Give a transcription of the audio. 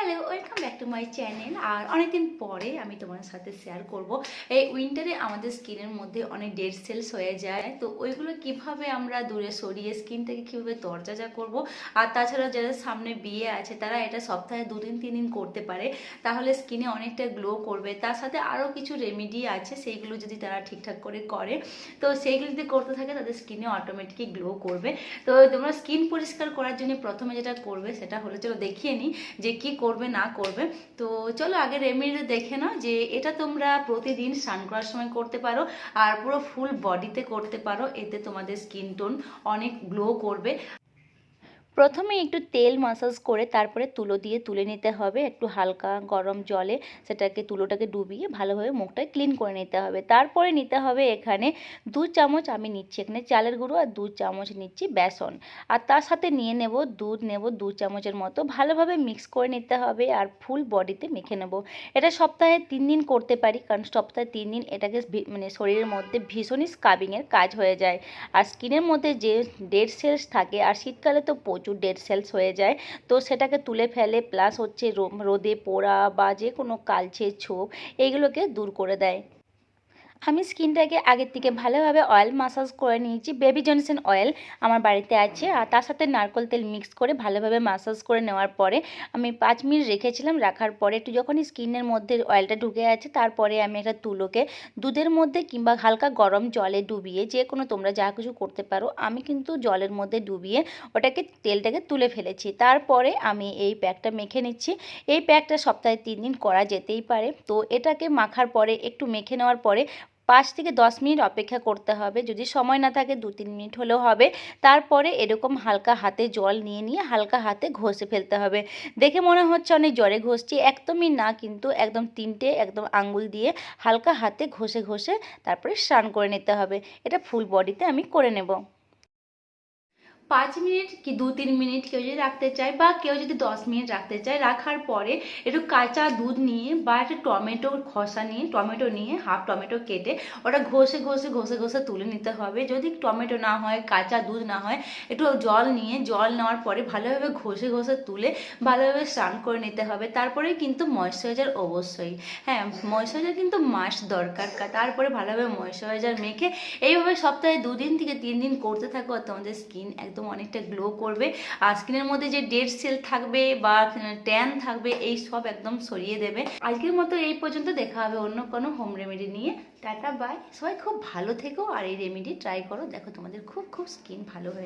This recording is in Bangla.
Hello, welcome back to my channel. আর অনেকদিন পরে আমি তোমাদের সাথে শেয়ার করব এই উইন্টারে আমাদের স্কিনের মধ্যে অনেক ডেড সেলস হয়ে যায়, তো ওইগুলো কিভাবে আমরা দূরে সরিয়ে স্কিনটাকে কীভাবে তরতাজা করব। আর তাছাড়া যাদের সামনে বিয়ে আছে তারা এটা সপ্তাহে 2-3 দিন করতে পারে, তাহলে স্কিনে অনেকটা গ্লো করবে। তার সাথে আরও কিছু রেমেডি আছে, সেইগুলো যদি তারা ঠিকঠাক করে করে, তো সেইগুলো যদি করতে থাকে তাদের স্কিনে অটোমেটিকই গ্লো করবে। তো তোমরা স্কিন পরিষ্কার করার জন্য প্রথমে যেটা করবে সেটা হলো, চলো দেখিয়ে নিই যে কি করবে না করবে। তো চলো আগে রেমেডি দেখে নাও যে এটা তোমরা প্রতিদিন স্নান করার সময় করতে পারো আর পুরো ফুল বডিতে করতে পারো, এতে তোমাদের স্কিন টোন অনেক গ্লো করবে। প্রথমে একটু তেল মাসাজ করে তারপরে তুলো দিয়ে তুলে নিতে হবে একটু হালকা গরম জলে, সেটাকে তুলোটাকে ডুবিয়ে ভালোভাবে মুখটা ক্লিন করে নিতে হবে। তারপরে নিতে হবে এখানে 2 চামচ আমি নিচ্ছি এখানে চালের গুঁড়ো, আর 2 চামচ নিচ্ছি বেসন, আর তার সাথে নিয়ে নেব দুধ, নেব 2 চামচের মতো। ভালোভাবে মিক্স করে নিতে হবে আর ফুল বডিতে মেখে নেব। এটা সপ্তাহে 3 দিন করতে পারি, কারণ সপ্তাহে 3 দিন এটাকে মানে শরীরের মধ্যে ভীষণই স্ক্রাবিংয়ের কাজ হয়ে যায়। আর স্কিনের মধ্যে যে ডেড সেলস থাকে, আর শীতকালে তো প্রচুর ডেড সেলস হয়ে যায়, তো সেটাকে তুলে ফেলে, প্লাস হচ্ছে রোদে পোড়া বা যে কোনো কালচে ছোপ এইগুলোকে দূর করে দেয়। আমি স্কিনটাকে আগের থেকে ভালোভাবে অয়েল মাসাজ করে নিয়েছি। বেবি জনসন অয়েল আমার বাড়িতে আছে, আর তার সাথে নারকেল তেল মিক্স করে ভালোভাবে মাসাজ করে নেওয়ার পরে আমি 5 মিনিট রেখেছিলাম। রাখার পরে একটু যখনই স্কিনের মধ্যে অয়েলটা ঢুকে আছে, তারপরে আমি একটা তুলোকে দুধের মধ্যে কিংবা হালকা গরম জলে ডুবিয়ে, যে কোনো তোমরা যা কিছু করতে পারো, আমি কিন্তু জলের মধ্যে ডুবিয়ে ওটাকে তেলটাকে তুলে ফেলেছি। তারপরে আমি এই প্যাকটা মেখে নিচ্ছি। এই প্যাকটা সপ্তাহে 3 দিন করা যেতেই পারে। তো এটাকে মাখার পরে একটু মেখে নেওয়ার পরে 5 থেকে 10 মিনিট অপেক্ষা করতে হবে, যদি সময় না থাকে 2-3 মিনিট হলেও হবে। তারপরে এরকম হালকা হাতে জল নিয়ে নিয়ে হালকা হাতে ঘষে ফেলতে হবে। দেখে মনে হচ্ছে অনেক জোরে ঘষছি, একদমই না, কিন্তু একদম 3টে একদম আঙ্গুল দিয়ে হালকা হাতে ঘষে ঘষে তারপরে স্নান করে নিতে হবে। এটা ফুল বডিতে আমি করে নেব। 5 মিনিট কি 2-3 মিনিট কেউ যদি রাখতে চায়, বা কেউ যদি 10 মিনিট রাখতে চায়, রাখার পরে একটু কাঁচা দুধ নিয়ে বা একটা টমেটো খসা নিয়ে, টমেটো নিয়ে হাফ টমেটো কেটে ওটা ঘষে ঘষে ঘষে ঘষে তুলে নিতে হবে। যদি টমেটো না হয়, কাঁচা দুধ না হয়, একটু জল নিয়ে, জল নেওয়ার পরে ভালোভাবে ঘষে ঘষে তুলে ভালোভাবে স্নান করে নিতে হবে। তারপরে কিন্তু ময়েশ্চারাইজার অবশ্যই, হ্যাঁ ময়েশ্চারাইজার কিন্তু মাস্ট দরকার। তারপরে ভালোভাবে ময়েশ্চারাইজার মেখে এইভাবে সপ্তাহে 2 থেকে 3 দিন করতে থাকো, আর তোমাদের স্কিন একদম অনেকটা গ্লো করবে। আর স্কিনের মধ্যে যে ডেড সেল থাকবে বা ট্যান থাকবে, এই সব একদম সরিয়ে দেবে। আজকের মতো এই পর্যন্ত, দেখা হবে অন্য কোনো হোম রেমেডি নিয়ে। টাটা বাই, সবাই খুব ভালো থেকো আর এই রেমেডি ট্রাই করো, দেখো তোমাদের খুব খুব স্কিন ভালো হয়ে যাবে।